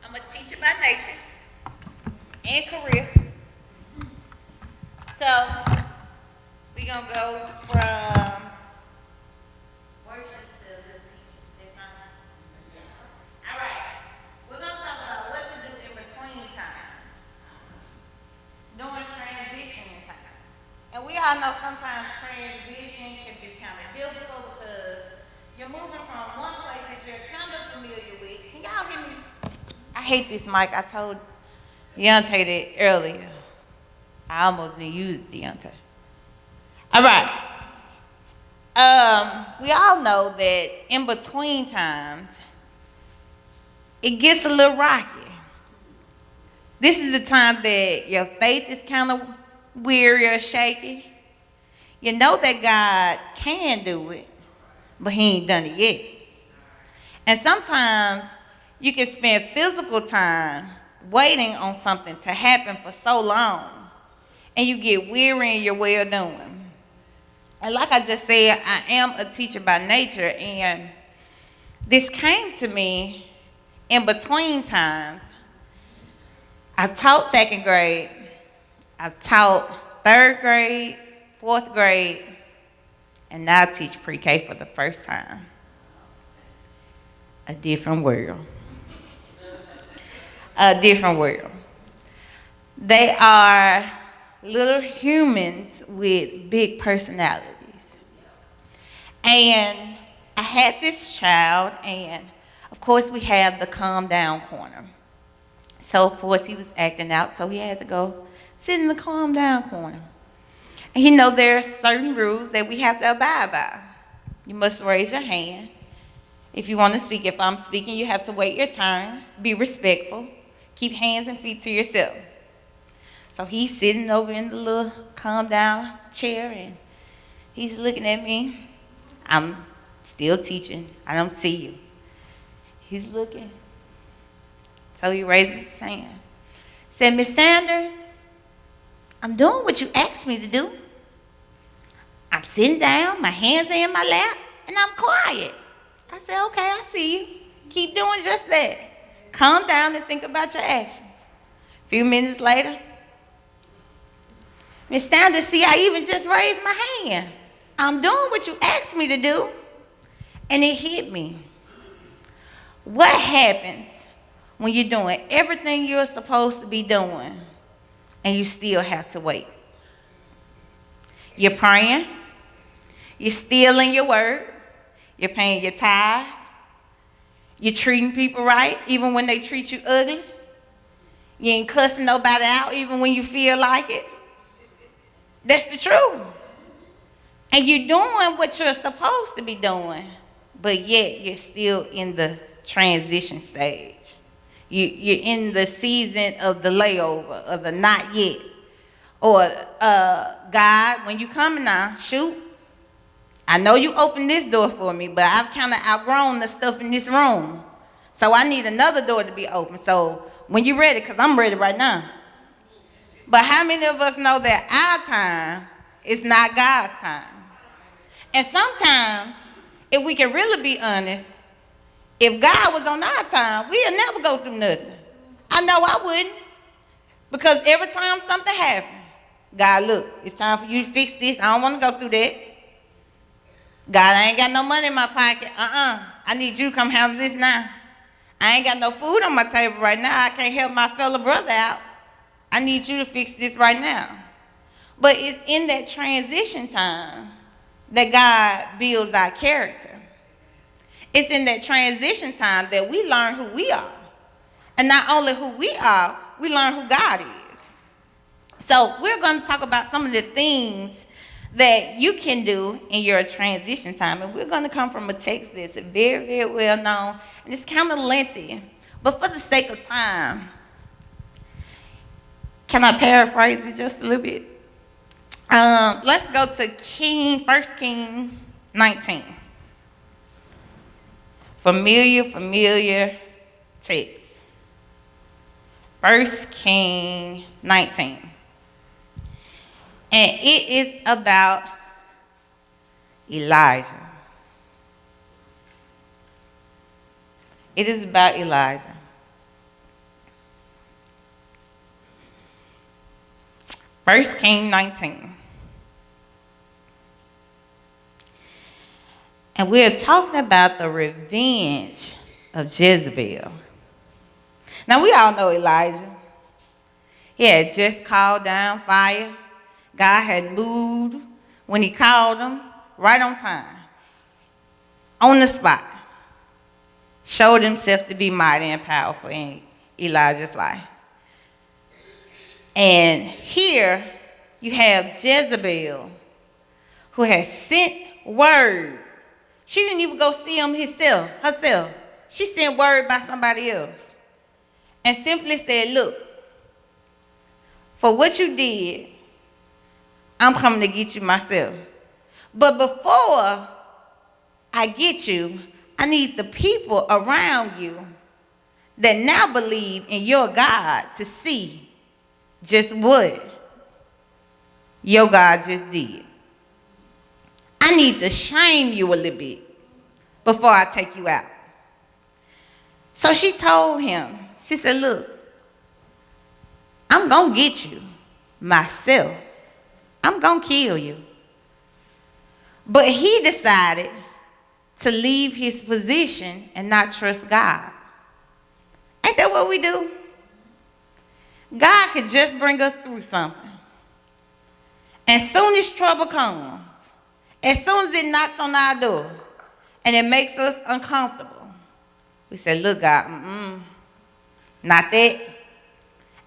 I'm a teacher by nature and career. So we're gonna go from worship to the teacher. That's fine. Yes. All right. We're gonna talk about what to do in between times, during transition time. And we all know sometimes transition can be kind of difficult because you're moving from one place that you're kind of familiar with. Can y'all hear me? I hate this mic. I told Deontay that earlier. I almost didn't use Deontay. All right. We all know that in between times, it gets a little rocky. This is the time that your faith is kind of weary or shaky. You know that God can do it, but He ain't done it yet. And sometimes you can spend physical time waiting on something to happen for so long, and you get weary in your well doing. And like I just said, I am a teacher by nature, and this came to me in between times. I've taught second grade, I've taught third grade, fourth grade, and now I teach pre-K for the first time. A different world. A different world. They are little humans with big personalities. And I had this child, and of course we have the calm down corner. So of course he was acting out, so he had to go sit in the calm down corner. And you know there are certain rules that we have to abide by. You must raise your hand. If you want to speak, if I'm speaking, you have to wait your turn. Be respectful. Keep hands and feet to yourself. So he's sitting over in the little calm down chair, and he's looking at me. I'm still teaching. I don't see you. He's looking. So he raises his hand. Said, Miss Sanders, I'm doing what you asked me to do. I'm sitting down, my hands are in my lap, and I'm quiet. I said, okay, I see you. Keep doing just that. Calm down and think about your actions. A few minutes later, Miss Sanders, see, I even just raised my hand. I'm doing what you asked me to do. And it hit me. What happens when you're doing everything you're supposed to be doing and you still have to wait? You're praying. You're still in your word. You're paying your tithes. You're treating people right, even when they treat you ugly. You ain't cussing nobody out, even when you feel like it. That's the truth. And you're doing what you're supposed to be doing, but yet you're still in the transition stage. You're in the season of the layover, of the not yet. Or, God, when you coming now, shoot. I know you opened this door for me, but I've kind of outgrown the stuff in this room. So I need another door to be open. So when you're ready, because I'm ready right now. But how many of us know that our time is not God's time? And sometimes, if we can really be honest, if God was on our time, we'll never go through nothing. I know I wouldn't. Because every time something happens, God, look, it's time for you to fix this. I don't want to go through that. God, I ain't got no money in my pocket. I need you to come handle this now. I ain't got no food on my table right now. I can't help my fellow brother out. I need you to fix this right now. But it's in that transition time that God builds our character. It's in that transition time that we learn who we are. And not only who we are, we learn who God is. So we're going to talk about some of the things that you can do in your transition time. And we're going to come from a text that's very, very well known. And it's kind of lengthy. But for the sake of time, can I paraphrase it just a little bit? Let's go to 1 King 19. Familiar text. 1 King 19. And it is about Elijah. It is about Elijah. 1 King 19. And we're talking about the revenge of Jezebel. Now, we all know Elijah. He had just called down fire. God had moved when he called him, right on time, on the spot. Showed himself to be mighty and powerful in Elijah's life. And here you have Jezebel, who has sent word. She didn't even go see him herself. She sent word by somebody else. And simply said, look, for what you did, I'm coming to get you myself. But before I get you, I need the people around you that now believe in your God to see just what your God just did. I need to shame you a little bit before I take you out. So she told him, she said, look, I'm going to get you myself. I'm going to kill you. But he decided to leave his position and not trust God. Ain't that what we do? God could just bring us through something. As soon as trouble comes, as soon as it knocks on our door and it makes us uncomfortable, we say, look, God, not that.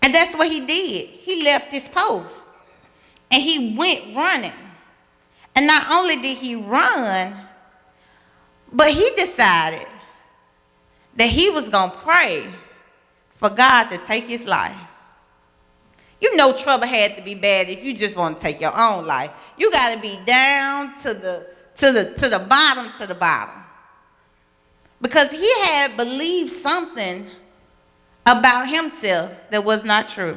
And that's what he did. He left his post and he went running. And not only did he run, but he decided that he was going to pray for God to take his life. You know trouble had to be bad if you just want to take your own life. You got to be down to the bottom. Because he had believed something about himself that was not true.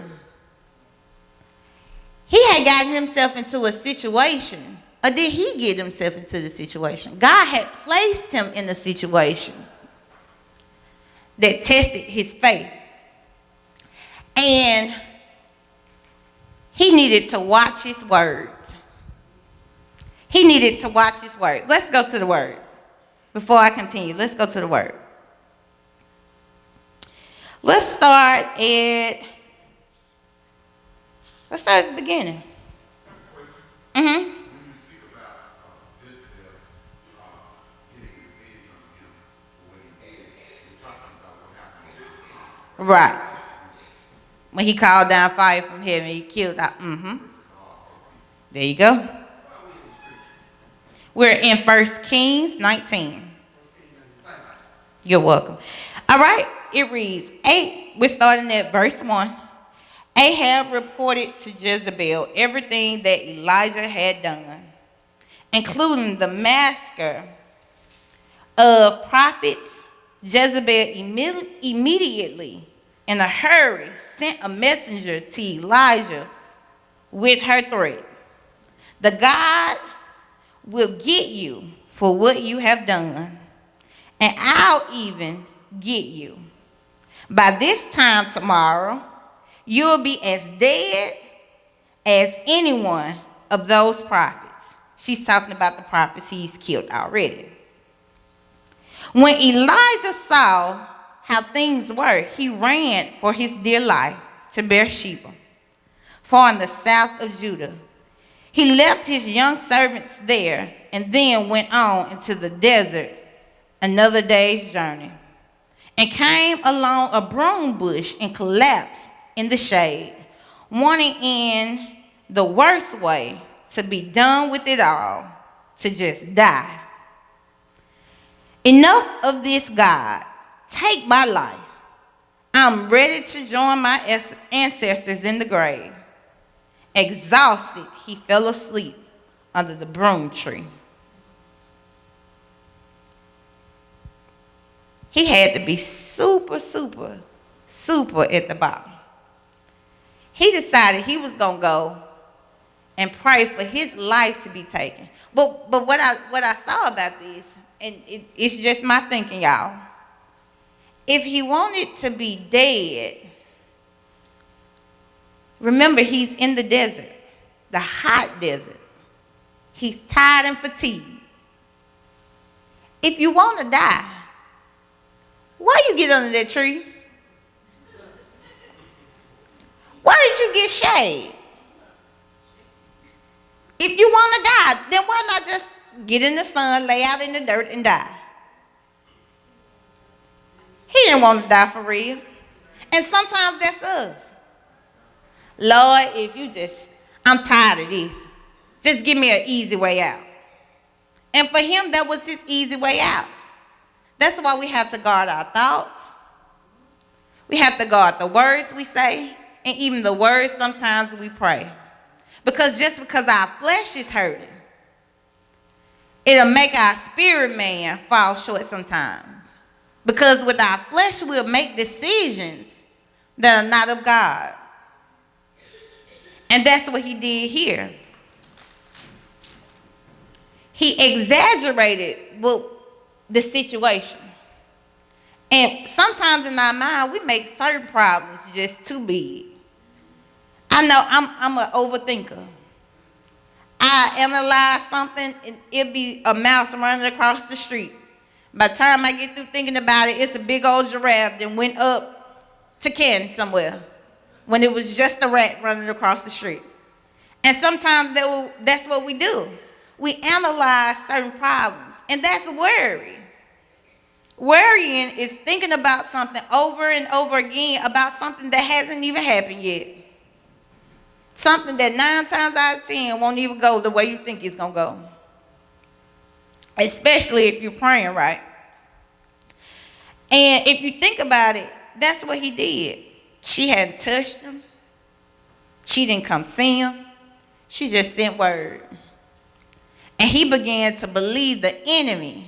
He had gotten himself into a situation. Or did he get himself into the situation? God had placed him in a situation that tested his faith. And he needed to watch his words. He needed to watch his words. Let's go to the word. Before I continue, let's go to the word. Let's start at the beginning. Right. When he called down fire from heaven, he killed out. There you go. We're in 1 Kings 19. You're welcome. All right. It reads, we're starting at verse 1. Ahab reported to Jezebel everything that Elijah had done, including the massacre of prophets. Jezebel immediately, in a hurry, sent a messenger to Elijah with her threat. The God will get you for what you have done, and I'll even get you. By this time tomorrow, you'll be as dead as any one of those prophets. She's talking about the prophets he's killed already. When Elijah saw how things were, he ran for his dear life to Beersheba, far in the south of Judah. He left his young servants there and then went on into the desert another day's journey, and came along a broom bush and collapsed in the shade, wanting in the worst way to be done with it all, to just die. Enough of this, God. Take my life. I'm ready to join my ancestors in the grave. Exhausted, he fell asleep under the broom tree. He had to be super at the bottom. He decided he was going to go and pray for his life to be taken. But what I saw about this, and it's just my thinking, y'all. If he wanted to be dead, remember he's in the desert. the hot desert. He's tired and fatigued. If you want to die, why you get under that tree? Why did you get shade? If you want to die, then why not just get in the sun, lay out in the dirt, and die? He didn't want to die for real. And sometimes that's us. Lord, I'm tired of this. Just give me an easy way out. And for him, that was his easy way out. That's why we have to guard our thoughts. We have to guard the words we say, and even the words sometimes we pray. Because just because our flesh is hurting, it'll make our spirit man fall short sometimes. Because with our flesh, we'll make decisions that are not of God. And that's what he did here. He exaggerated the situation. And sometimes in our mind, we make certain problems just too big. I know I'm an overthinker. I analyze something and it'll be a mouse running across the street. By the time I get through thinking about it, it's a big old giraffe that went up to Ken somewhere when it was just a rat running across the street. And sometimes that's what we do. We analyze certain problems, and that's worry. Worrying is thinking about something over and over again about something that hasn't even happened yet. Something that 9 times out of 10 won't even go the way you think it's going to go. Especially if you're praying right. And if you think about it, that's what he did. She hadn't touched him. She didn't come see him. She just sent word. And he began to believe the enemy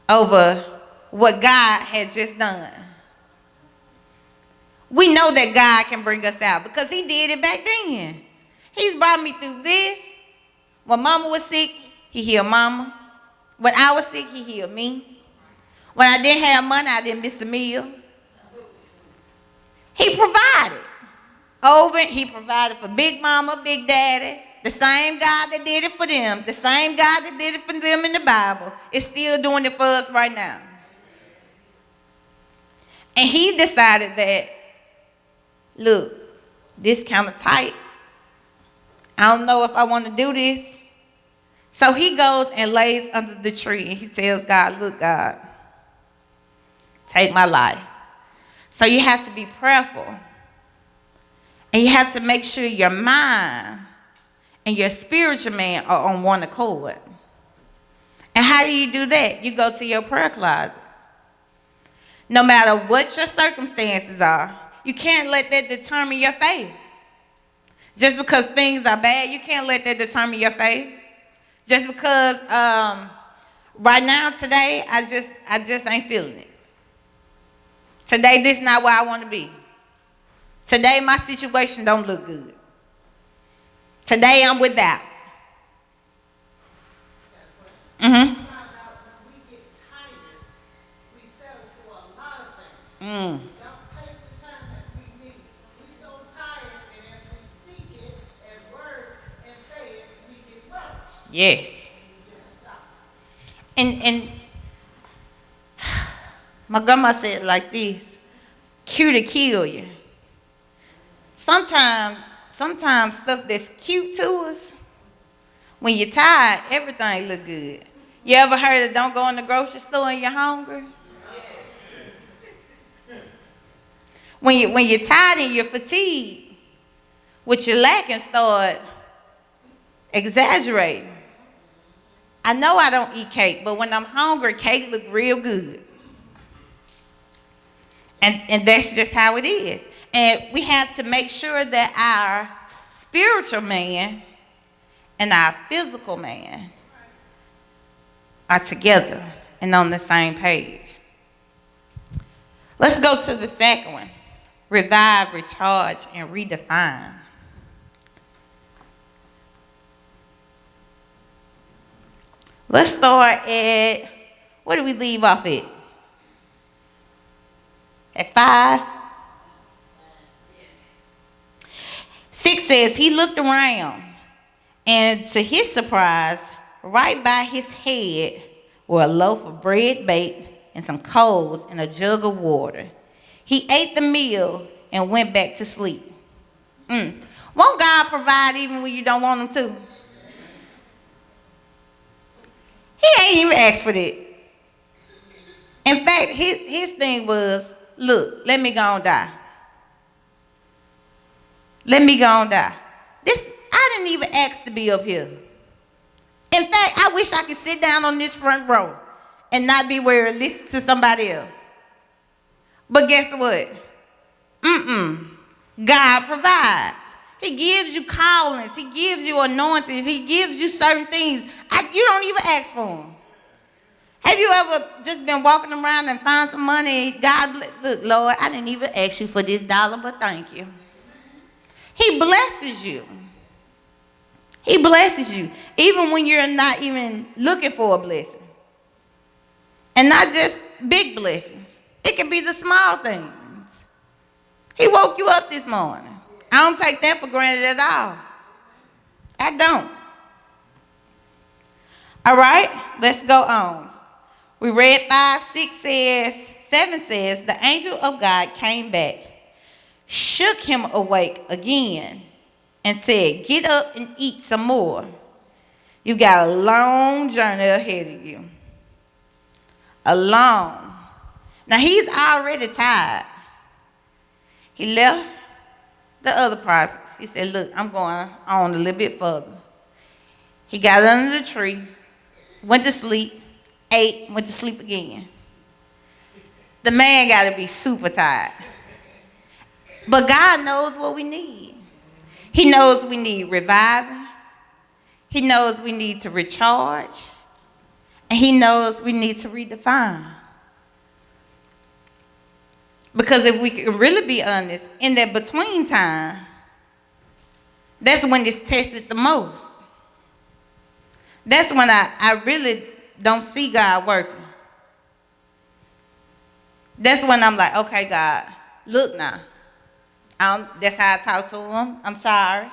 over what God had just done. We know that God can bring us out because he did it back then. He's brought me through this. When mama was sick, he healed mama. When I was sick, he healed me. When I didn't have money, I didn't miss a meal. He provided. He provided for Big Mama, Big Daddy. The same God that did it for them, the same God that did it for them in the Bible, is still doing it for us right now. And he decided that, look, this kind of tight. I don't know if I want to do this. So he goes and lays under the tree and he tells God, look, God, take my life. So you have to be prayerful. And you have to make sure your mind and your spiritual man are on one accord. And how do you do that? You go to your prayer closet. No matter what your circumstances are, you can't let that determine your faith. Just because things are bad, you can't let that determine your faith. Just because right now, today, I just ain't feeling it. Today, this is not where I want to be. Today, my situation don't look good. Today, I'm without. Mm-hmm. Mm. Yes. And my grandma said it like this, cute to kill you. Sometimes stuff that's cute to us, when you're tired, everything look good. You ever heard of don't go in the grocery store and you're hungry? When you're tired and you're fatigued, what you're lacking start exaggerating. I know I don't eat cake, but when I'm hungry, cake look real good. And that's just how it is. And we have to make sure that our spiritual man and our physical man are together and on the same page. Let's go to the second one. Revive, recharge, and redefine. Let's start at, where do we leave off at? At 5? 6 says he looked around, and to his surprise, right by his head were a loaf of bread baked and some coals and a jug of water. He ate the meal and went back to sleep. Won't God provide even when you don't want him to? He ain't even asked for that. In fact, his thing was, look, let me go and die. Let me go and die. I didn't even ask to be up here. In fact, I wish I could sit down on this front row and not be worried, listen to somebody else. But guess what? God provides. He gives you callings. He gives you anointings. He gives you certain things. You don't even ask for them. Have you ever just been walking around and found some money? Look, Lord, I didn't even ask you for this dollar, but thank you. He blesses you. He blesses you, even when you're not even looking for a blessing. And not just big blessings. It can be the small things. He woke you up this morning. I don't take that for granted at all. I don't. All right, let's go on. We read 5, 6 says, 7 says, the angel of God came back, shook him awake again, and said, get up and eat some more. You got a long journey ahead of you. Now he's already tired. He left the other prophets. He said, look, I'm going on a little bit further. He got under the tree, went to sleep, ate, went to sleep again. The man got to be super tired. But God knows what we need. He knows we need reviving. He knows we need to recharge. And he knows we need to redefine. Because if we can really be honest, in that between time, that's when it's tested the most. That's when I really don't see God working. That's when I'm like, okay, God, look now. That's how I talk to him. I'm sorry.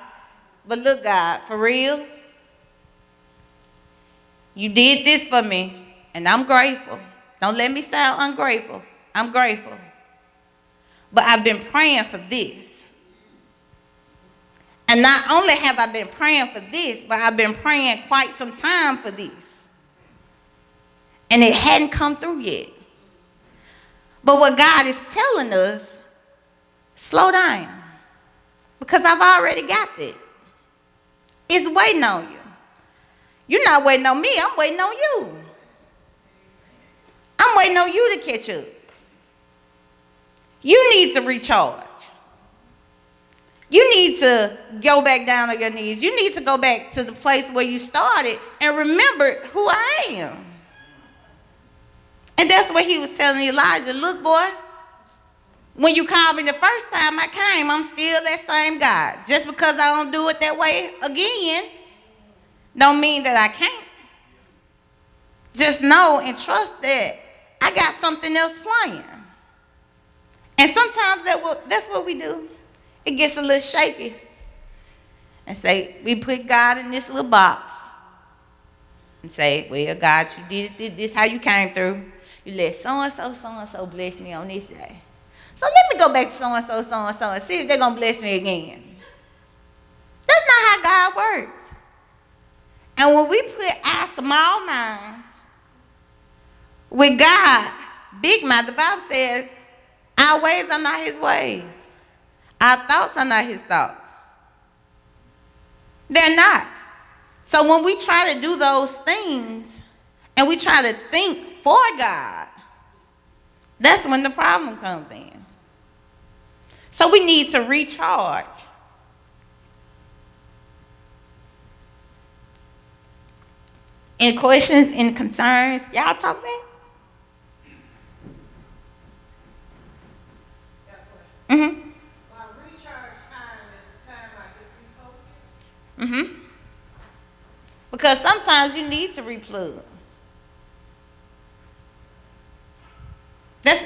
But look, God, for real, you did this for me, and I'm grateful. Don't let me sound ungrateful. I'm grateful. But I've been praying for this. And not only have I been praying for this, but I've been praying quite some time for this. And it hadn't come through yet. But what God is telling us, slow down. Because I've already got that. It's waiting on you. You're not waiting on me, I'm waiting on you. I'm waiting on you to catch up. You need to recharge. You need to go back down on your knees. You need to go back to the place where you started and remember who I am. And that's what he was telling Elijah. Look, boy, when you called me the first time I came, I'm still that same God. Just because I don't do it that way again, don't mean that I can't. Just know and trust that I got something else playing. And sometimes that's what we do. It gets a little shaky. And say, we put God in this little box. And say, well, God, you did this how you came through. You let so-and-so bless me on this day. So let me go back to so-and-so, and see if they're going to bless me again. That's not how God works. And when we put our small minds with God, big mind, the Bible says, our ways are not his ways. Our thoughts are not his thoughts. They're not. So when we try to do those things and we try to think for God, that's when the problem comes in. So we need to recharge. Any questions, any concerns? Y'all talk about? Mm-hmm. My recharge time is the time I get refocused. Mm-hmm. Because sometimes you need to replug. That's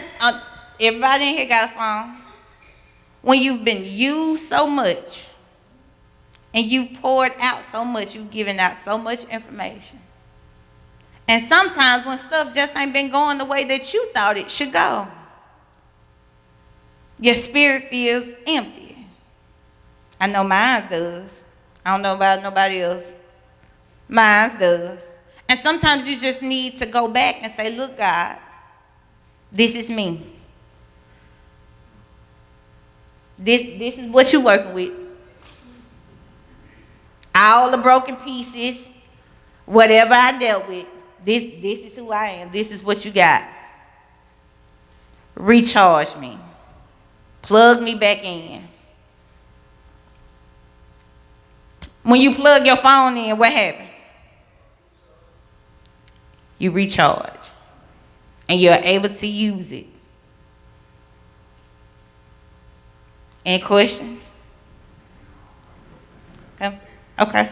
everybody in here got a phone. When you've been used so much And you've poured out so much. You've given out so much information. And sometimes when stuff just ain't been going the way that you thought it should go, your spirit feels empty. I know mine does. I don't know about nobody else. Mine does. And sometimes you just need to go back and say, look, God, this is me. This is what you're working with. All the broken pieces, whatever I dealt with, this is who I am. This is what you got. Recharge me. Plug me back in. When you plug your phone in, what happens? You recharge. And you're able to use it. Any questions? Okay.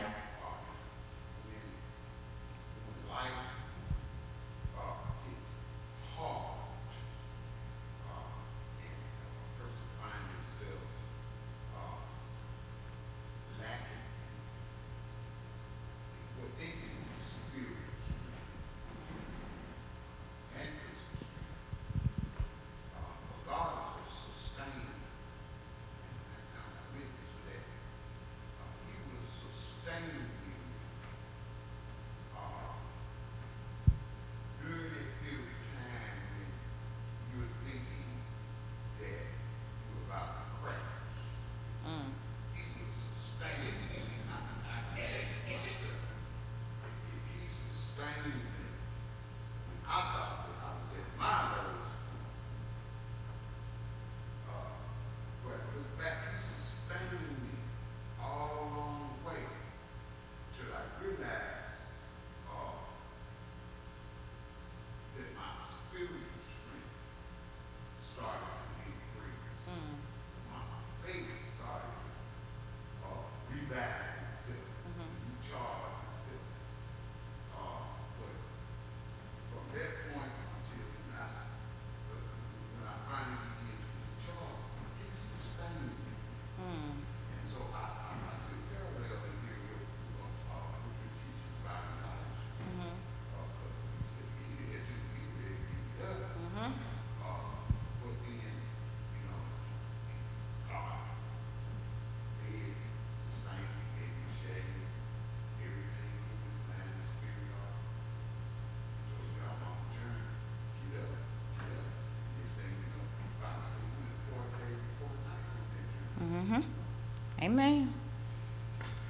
Amen.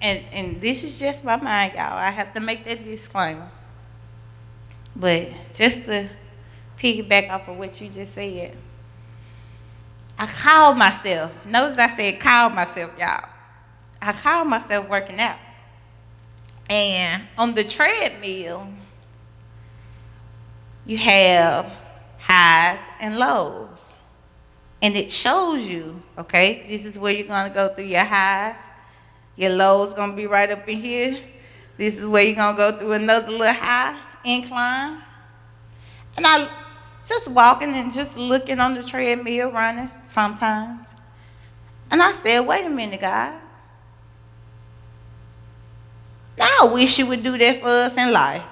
And this is just my mind, y'all. I have to make that disclaimer. But just to piggyback off of what you just said, I called myself. Notice I said called myself, y'all. I called myself working out. And on the treadmill, you have highs and lows. And it shows you, okay, this is where you're going to go through your highs. Your lows going to be right up in here. This is where you're going to go through another little high incline. And I just walking and just looking on the treadmill, running sometimes. And I said, wait a minute, God. Now I wish you would do that for us in life.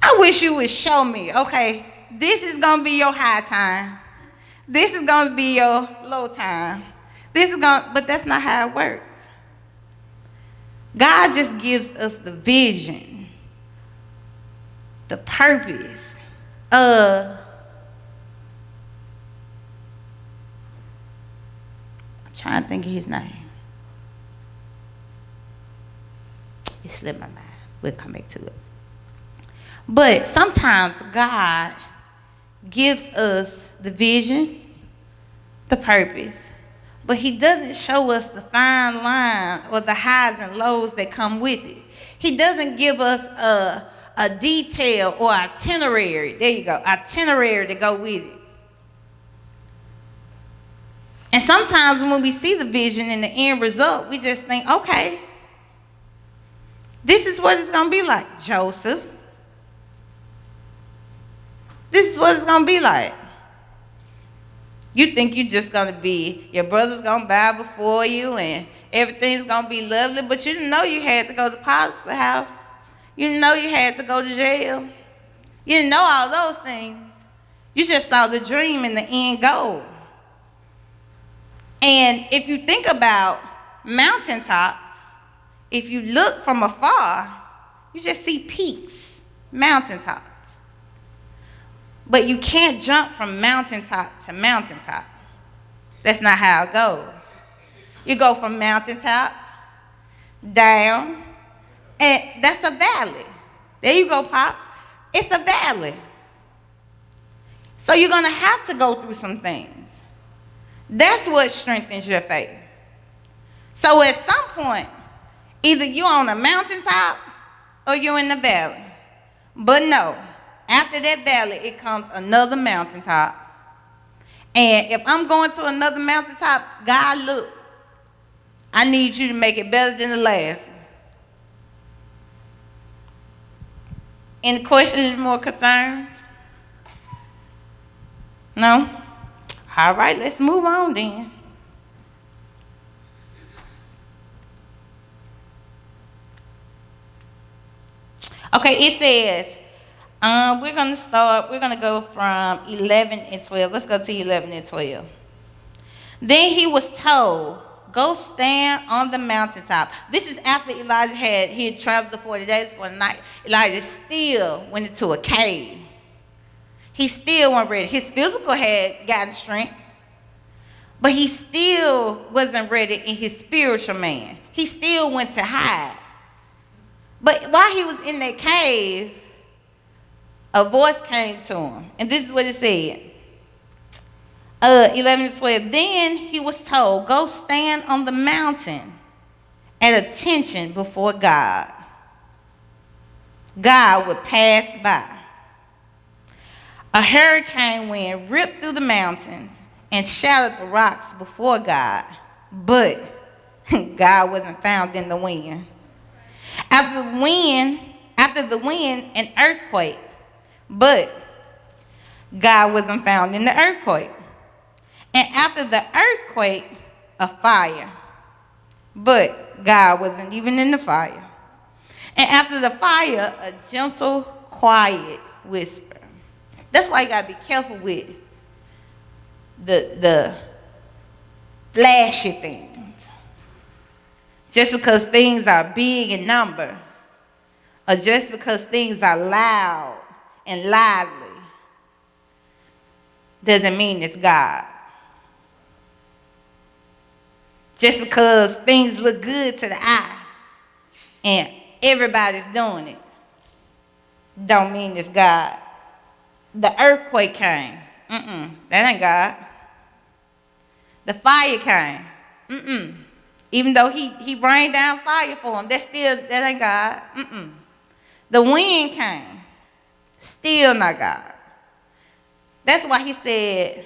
I wish you would show me, okay, this is going to be your high time. This is going to be your low time. But that's not how it works. God just gives us the vision, the purpose of, I'm trying to think of his name. It slipped my mind. We'll come back to it. But sometimes God gives us the vision, the purpose, but he doesn't show us the fine line or the highs and lows that come with it. He doesn't give us a detail or itinerary. There you go, itinerary to go with it. And sometimes when we see the vision and the end result, we just think, okay, this is what it's going to be like, Joseph. This is what it's going to be like. You think you're just going to be, your brother's going to bow before you and Everything's going to be lovely, but you didn't know you had to go to Potiphar's house. You didn't know you had to go to jail. You didn't know all those things. You just saw the dream and the end goal. And if you think about mountaintops, if you look from afar, you just see peaks, mountaintops. But you can't jump from mountaintop to mountaintop. That's not how it goes. You go from mountaintops down, and that's a valley. There you go, Pop. It's a valley. So you're going to have to go through some things. That's what strengthens your faith. So at some point, either you're on a mountaintop or you're in the valley. But no, after that valley, it comes another mountaintop. And if I'm going to another mountaintop, God, look, I need you to make it better than the last one. Any questions, more concerns? No? All right, let's move on then. Okay, it says, we're going to go from 11 and 12. Let's go to 11 and 12. Then he was told, go stand on the mountaintop. This is after Elijah had traveled the 40 days for the night. Elijah still went into a cave. He still wasn't ready. His physical had gotten strength, but he still wasn't ready in his spiritual man. He still went to hide. But while he was in that cave, a voice came to him. And this is what it said. 11 and 12. Then he was told, go stand on the mountain at attention before God. God would pass by. A hurricane wind ripped through the mountains and shattered the rocks before God. But God wasn't found in the wind. After the wind, an earthquake. But God wasn't found in the earthquake. And after the earthquake, a fire. But God wasn't even in the fire. And after the fire, a gentle, quiet whisper. That's why you got to be careful with the flashy things. Just because things are big in number, or just because things are loud and lively, doesn't mean it's God. Just because things look good to the eye and everybody's doing it, don't mean it's God. The earthquake came. That ain't God. The fire came. Even though he rained down fire for him, that ain't God. The wind came. Still not God. That's why he said,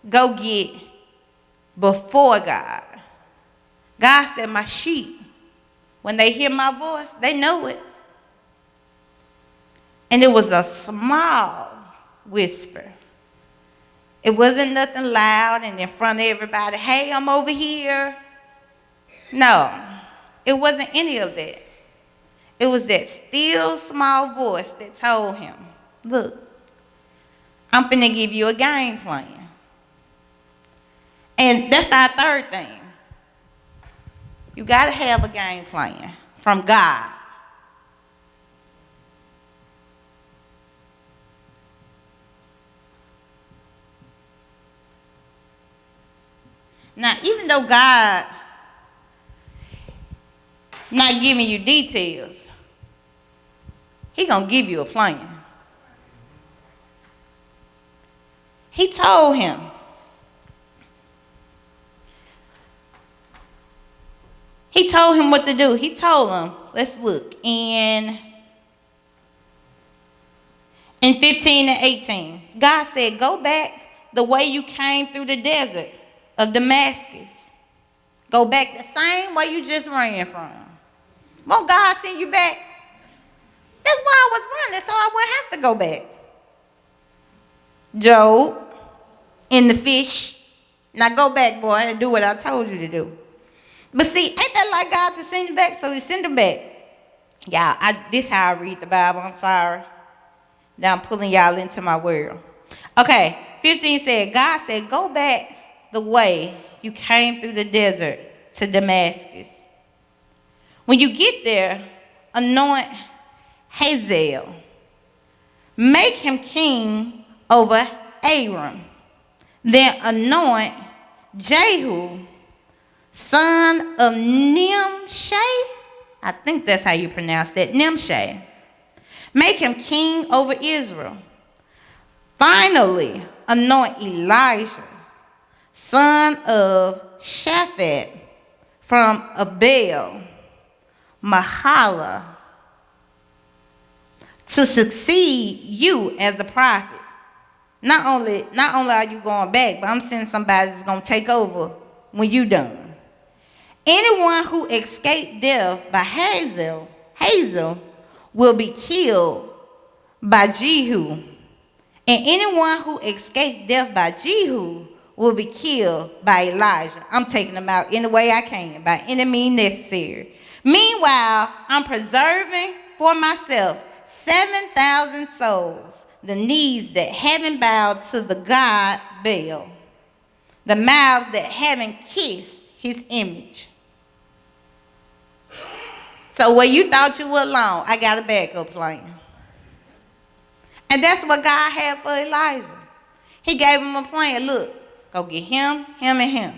go get before God. God said, my sheep, when they hear my voice, they know it. And it was a small whisper. It wasn't nothing loud and in front of everybody, hey, I'm over here. No, it wasn't any of that. It was that still small voice that told him, look, I'm finna give you a game plan. And that's our third thing. You got to have a game plan from God. Now, even though God not giving you details, he gonna give you a plan. He told him, what to do. He told him, let's look, in 15 and 18, God said, go back the way you came through the desert of Damascus. Go back the same way you just ran from. Won't God send you back? That's why I was running, so I wouldn't have to go back. Job, in the fish. Now go back, boy, and do what I told you to do. But see, ain't that like God to send him back? So he sent him back. Y'all, this how I read the Bible. I'm sorry. Now I'm pulling y'all into my world. Okay, 15 said, God said, go back the way you came through the desert to Damascus. When you get there, anoint Hazael. Make him king over Aram. Then anoint Jehu, son of Nimshi. I think that's how you pronounce that, Nimshi. Make him king over Israel. Finally, anoint Elijah, son of Shaphat, from Abel, Mahala, to succeed you as a prophet. Not only are you going back, but I'm sending somebody that's going to take over when you done. Anyone who escaped death by Hazel will be killed by Jehu. And anyone who escaped death by Jehu will be killed by Elijah. I'm taking them out any way I can, by any means necessary. Meanwhile, I'm preserving for myself 7,000 souls, the knees that haven't bowed to the god Baal, the mouths that haven't kissed his image. So where you thought you were alone, I got a backup plan. And that's what God had for Elijah. He gave him a plan. Look, go get him, him, and him.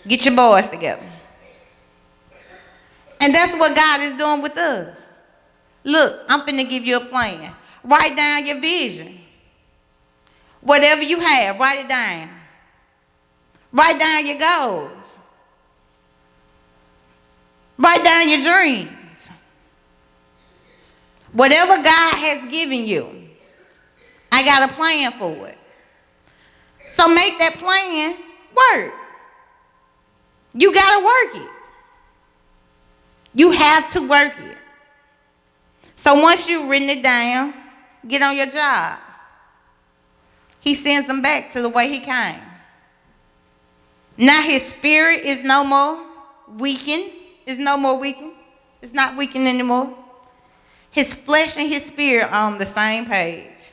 Get your boys together. And that's what God is doing with us. Look, I'm finna give you a plan. Write down your vision. Whatever you have, write it down. Write down your goals. Write down your dreams. Whatever God has given you, I got a plan for it. So make that plan work. You got to work it. You have to work it. So once you've written it down, get on your job. He sends them back to the way he came. Now his spirit is no more weakened. It's no more weakened. It's not weakened anymore. His flesh and his spirit are on the same page.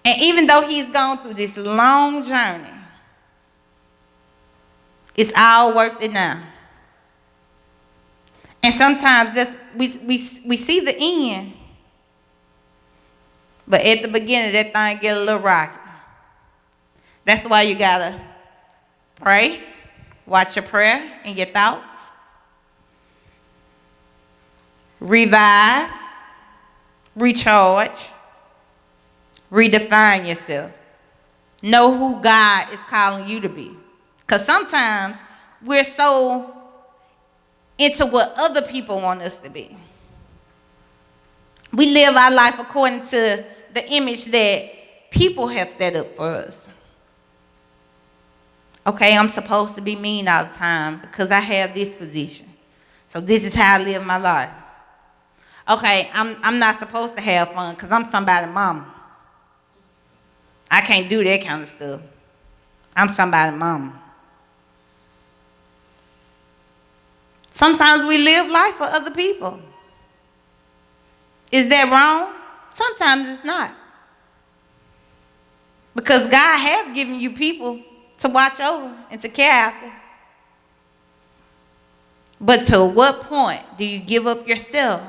And even though he's gone through this long journey, it's all worth it now. And sometimes we see the end, but at the beginning that thing get a little rocky. That's why you gotta pray, watch your prayer and your thoughts, revive, recharge, redefine yourself. Know who God is calling you to be. Because sometimes we're so into what other people want us to be. We live our life according to the image that people have set up for us. Okay, I'm supposed to be mean all the time because I have this position. So this is how I live my life. Okay, I'm not supposed to have fun because I'm somebody's mama. I can't do that kind of stuff. I'm somebody's mama. Sometimes we live life for other people. Is that wrong? Sometimes it's not. Because God has given you people to watch over and to care after. But to what point do you give up yourself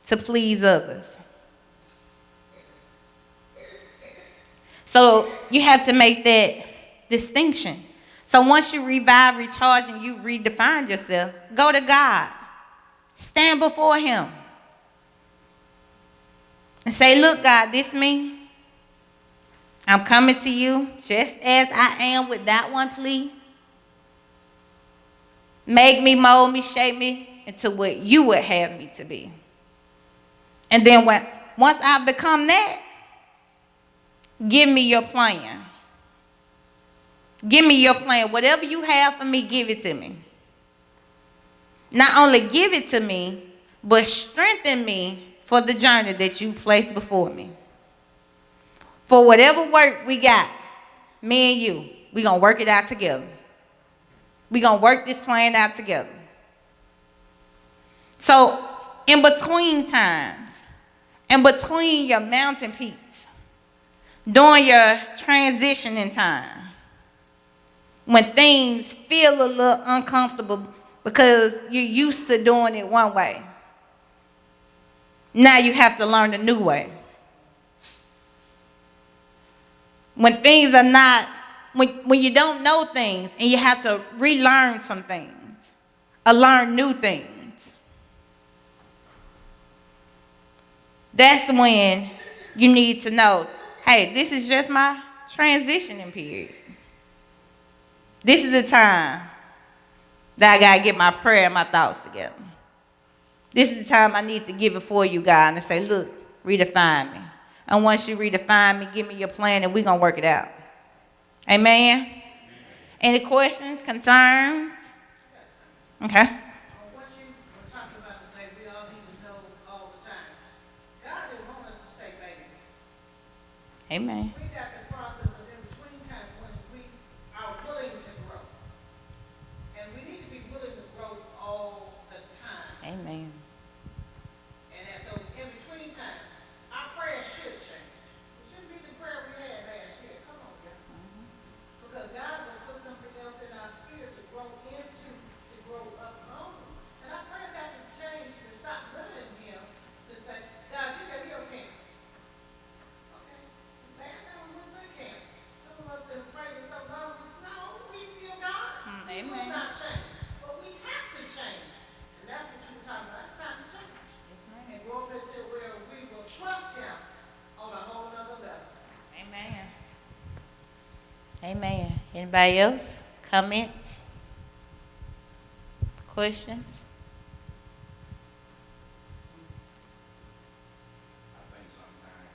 to please others? So you have to make that distinction. So once you revive, recharge, and you redefine yourself, go to God. Stand before him. And say, look, God, this me. I'm coming to you just as I am with that one plea. Make me, mold me, shape me into what you would have me to be. And then once I become that, give me your plan. Give me your plan. Whatever you have for me, give it to me. Not only give it to me, but strengthen me for the journey that you placed before me. For whatever work we got, me and you, We're going to work it out together. We're going to work this plan out together. So, in between times, in between your mountain peaks, during your transitioning time, when things feel a little uncomfortable because you're used to doing it one way, now you have to learn a new way. When things are not, when you don't know things and you have to relearn some things or learn new things, that's when you need to know, hey, this is just my transitioning period. This is the time that I got to get my prayer and my thoughts together. This is the time I need to get before you, God, and say, look, redefine me. And once you redefine me, give me your plan, and we're going to work it out. Amen? Any questions, concerns? Okay. What you were talking about today, we all need to know all the time. God didn't want us to stay babies. Amen. We got the process of in between times when we are willing to grow. And we need to be willing to grow all the time. Amen. And at those in between times, our prayers should change. It shouldn't be the prayer we had last year. Come on, y'all. Because God will put something else in our spirit to grow into, to grow up on. And our prayers have to change to stop limiting Him to say, God, you can heal cancer. Okay. Last time we went to cancer. Some of us have prayed for so long. No, we still God. We will Amen. not change. But we have to change. And that's what you were talking about. It's time to change. And grow up into where we will trust Him on a whole nother level. Amen. Amen. Anybody else? Comments? Questions? I think sometimes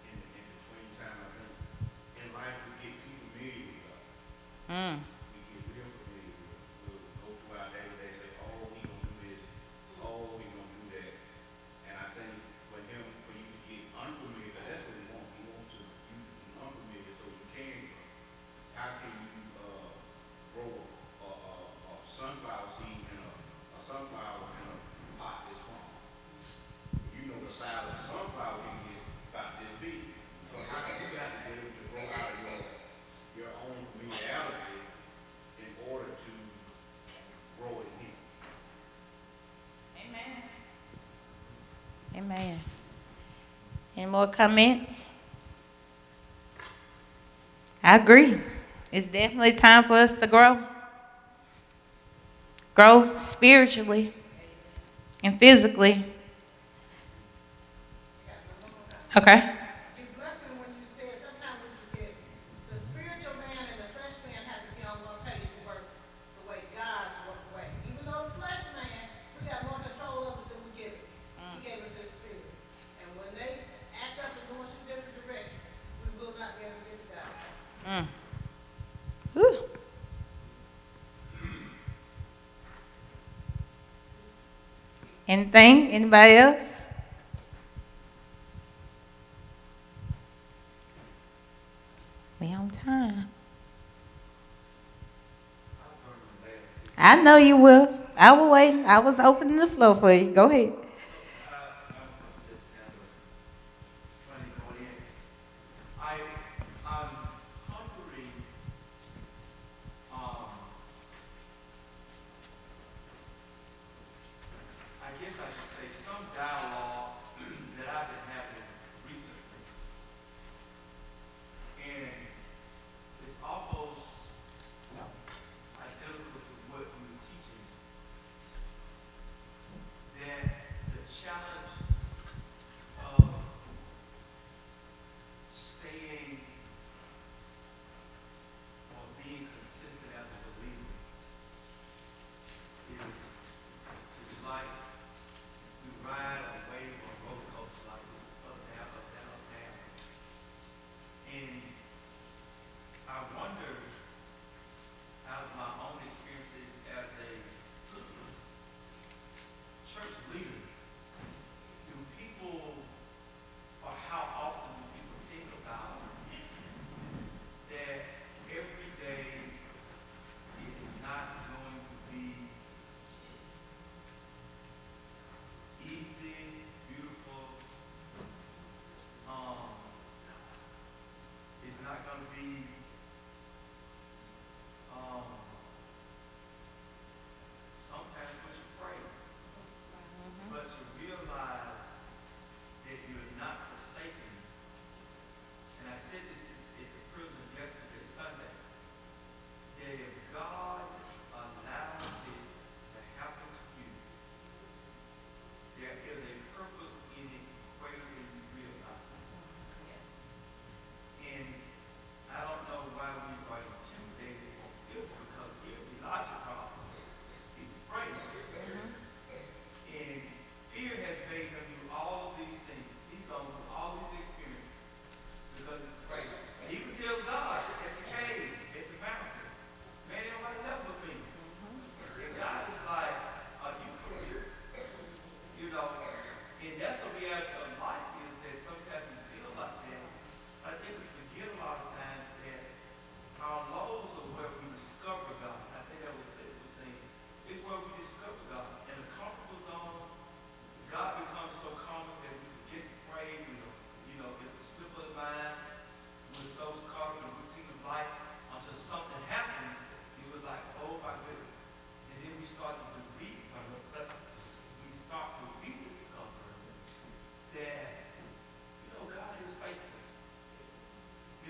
in between time, I think in life we get too familiar with God. Mm. We get real familiar with it. We'll go through our day to day, say, oh, He gonna do this, oh, He gonna do that. And I think for Him, for you to get unfamiliar, 'cause that's what He wants. He wants you to be unfamiliar so you can grow. How can you grow a sunflower seed in a sunflower in a pot this small? You know the size of the sunflower seed is about this big. So how you got to be able to grow out of your own familiarity in order to grow in Him. Amen. Amen. Any more comments? I agree. It's definitely time for us to grow. Grow spiritually and physically. Okay. You blessed me when you said sometimes we forget the spiritual man and the flesh man have to be on one page to work the way God's work the way. Even though the flesh man, we got more control over than we give it. He gave us His spirit. And when they act up and go in two different directions, we will not be able to get to God. Mm. Whew. Anything? Anybody else? We on time. I know you will. I will wait. I was opening the floor for you. Go ahead. I'm hungering, I guess I should say, some dialogue that I've been having recently. And it's almost identical to what we were teaching. That the challenge of staying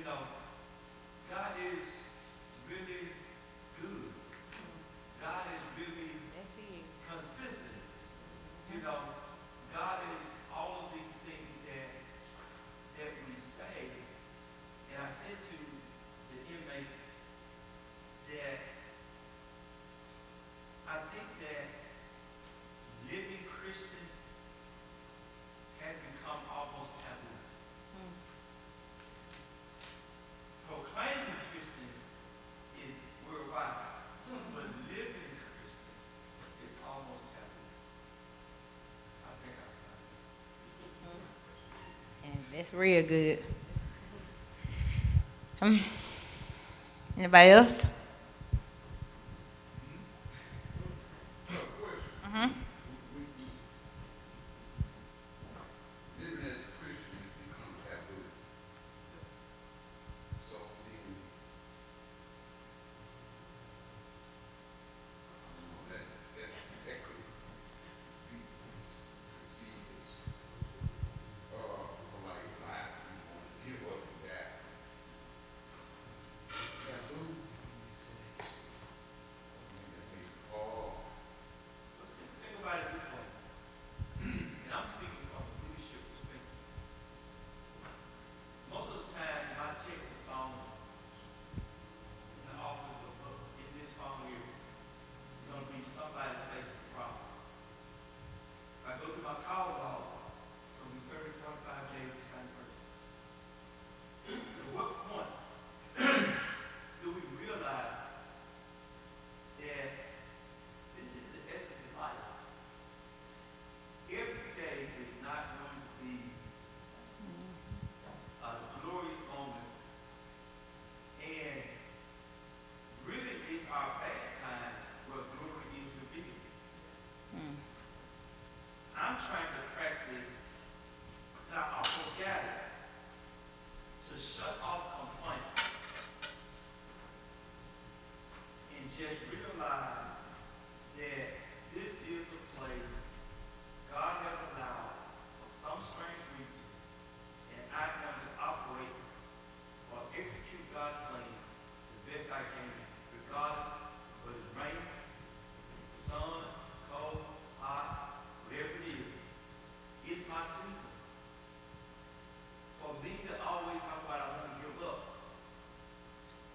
know, God is really good. God is really Yes, he is. consistent. You know, God is all of these things that we say. And I said to the inmates that I think that living Christian has become almost taboo. Proclaiming Christian is worldwide, but living Christian is almost taboo. I think I started. And that's real good. Um, Anybody else? Mm-hmm. Living as a Christian has become taboo. So then, that that could be perceived as polite life. You want to give up and die. Taboo. That makes it all. But think about it this way, and I'm speaking from a leadership perspective. Most of the time, my checks are found in the office in this phone here, it's going to be somebody facing a problem. If I go through my call log, it's going to be 30, 45 days the same person. At what point do we realize that this is the essence of life? Every day is not going to be a glorious moment, and really it's our bad times where glory is revealed. I'm trying to practice, and I almost got it, to shut off complaint and just realize that this is a place God has allowed for some strange reason, and I'm going to operate or execute God's plan the best I can, regardless of whether it's raining, sun, cold, hot, whatever it is. It's my season. For me to always talk about I want to give up,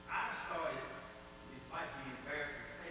I've started, it might be embarrassing to say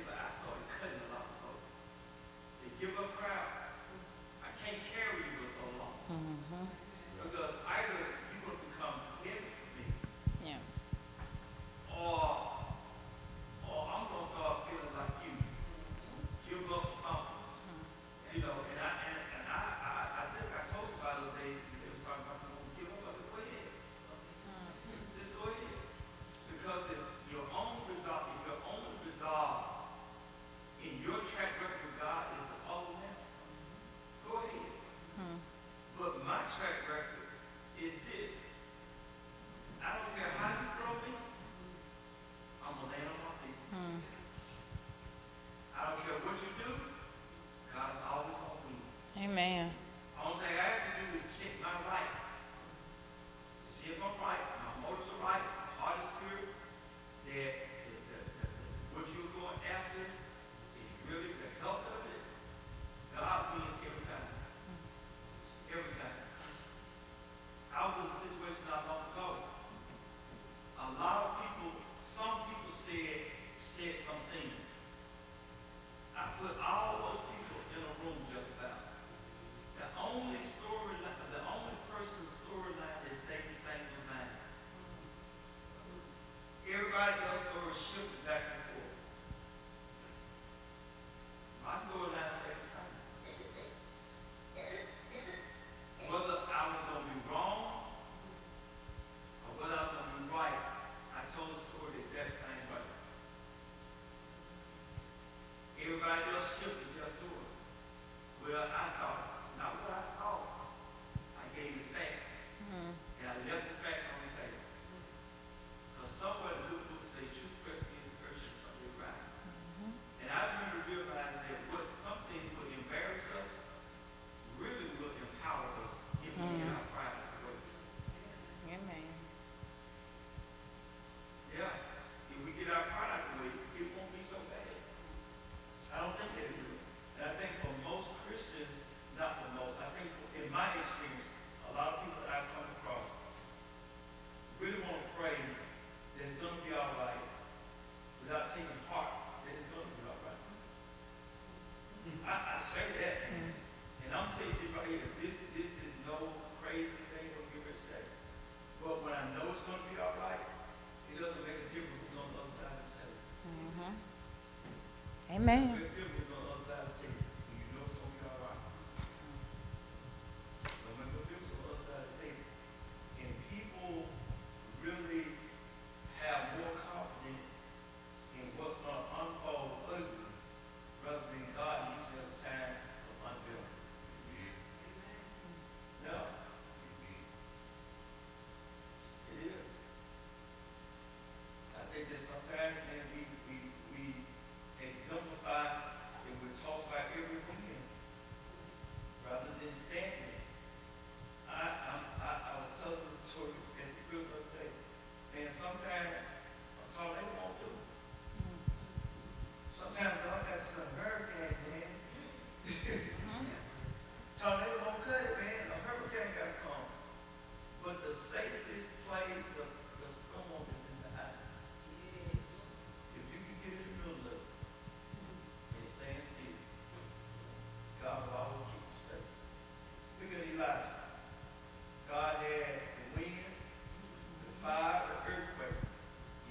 Amen. When people's on the other side of the table, when you know it's gonna be all right. But when people's on the other side of the table, and people really have more confidence in what's gonna unfold ugly, rather than God usually have time of unveiling. Yeah, it is. I think that sometimes, man, we exemplify and we talk about every weekend rather than standing. I was telling this story at the crib the other day, and sometimes I'm talking they won't do. Sometimes God got to send a hurricane, man. Tornado won't cut it, man. A hurricane got to come. But the safest place, the storm is in the eye. If you can get in the middle of it and stand still, God will always keep you safe. Look at Elijah. God had the wind, the fire, the earthquake.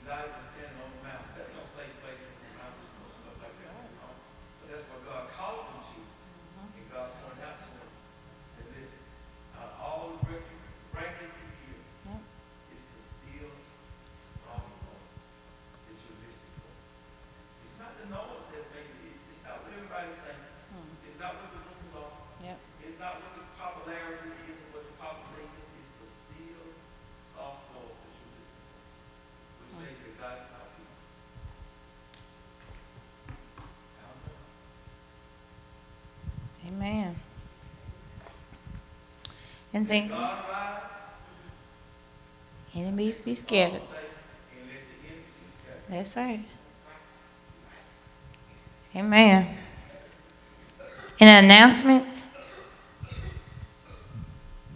Elijah was standing on the mountain. That's no safe place in the mountains or stuff like that. You know? But that's what God called him to. And God pointed out to him that listen, out of all the ranking you hear, it's the still soft voice that you're listening for. It's not the noise that's making it. It's not what everybody's saying. It's not what the rumors are. Yep. It's not what the popularity is and what the popular thing is. It's the still soft voice that you're listening for. We say that God is our peace. I don't know. Amen. And Let think God rise. enemies be Psalm scattered. say, and let the enemies be scattered. That's right. Amen. An announcement.